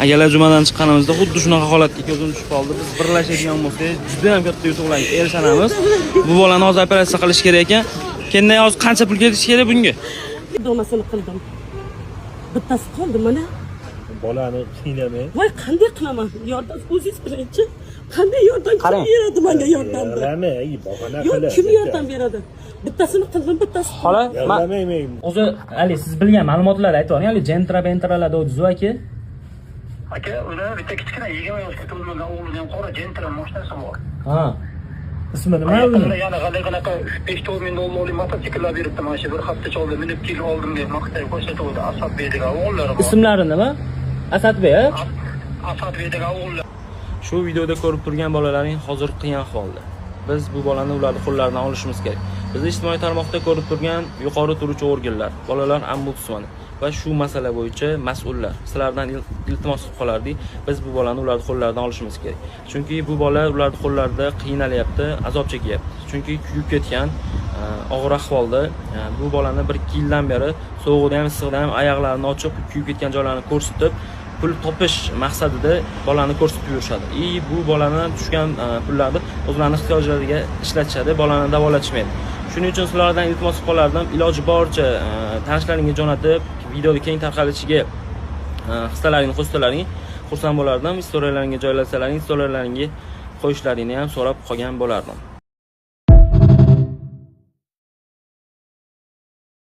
Akalar jumadan chiqqanimizda xuddi shunaqa holatga ko'zim tushib qoldi. Biz birlashadigan bo'lsak, juda ham katta yutuqlarga erishamiz. Bu bolani hozir operatsiya qilish kerak ekan. Kenday hozir qancha pul ketishi kerak bunga? Domasini qildim. Bittasi qoldi mana. Bolani qiynamay. Voy, qanday qilaman? Yordam o'zingiz birinchi. Qanday yordam kim beradi menga yordamni? Qilamay, bahona Yo'q, qiladi. kim yordam beradi? Bittasini qildim, bittasi. Xola, Yordamlayman. o'zi Ali siz bilgan ma'lumotlarni aytib o'ring. Ali jentralar deysiz aka. Aka, ular bitta kichkina 20 yoshga to'lmagan o'g'lining qora jentra mashinasi bor. Ha. Ismi nima Ular uni? yana qanaqa 5-4 ming dollarlik mototsikllar beribdi. Mana shu bir hafta cholda minib kelib oldim deb maqtay ko'rsatuvdi. Asadbek degan o'g'illari bor. Ismlari nima? Asadbek, a? Asadbek degan o'g'illar. Shu videoda ko'rib turgan bolalaring hozir qiyin ahvolda. Biz bu bolani ularning qo'llaridan olishimiz kerak. Biz ijtimoiy tarmoqda ko'rib turgan yuqori turuvchi organlar, bolalar ombudsmani va shu masala bo'yicha mas'ullar sizlardan iltimos qilib qolardik. Biz bu bolani ularning qo'llaridan olishimiz kerak. Chunki bu bola ularning qo'llarida qiynalyapti, azob chekyapti. Chunki kuyib ketgan, og'ir ahvolda. Bu bolani 1-2 yildan beri sovuqda ham, issiqda ham oyoqlarini ochib, kuyib ketgan joylarini ko'rsatib, pul topish maqsadida bolani ko'rsatib yurishadi. Bu bolani tushgan pullarni o'zlarining ehtiyojlariga ishlatishadi, bolani davolatishmaydi. Shuning uchun sizlardan iltimos qilib qolardim, iloji boricha tanishlaringga jo'natib, videoni keng tarqalishiga hissalaringni qo'shsalaring, xursand bo'lardim. Istoriyalaringga joylasalaring, istoriyalaringga qo'yishlaringni ham so'rab qolgan bo'lardim.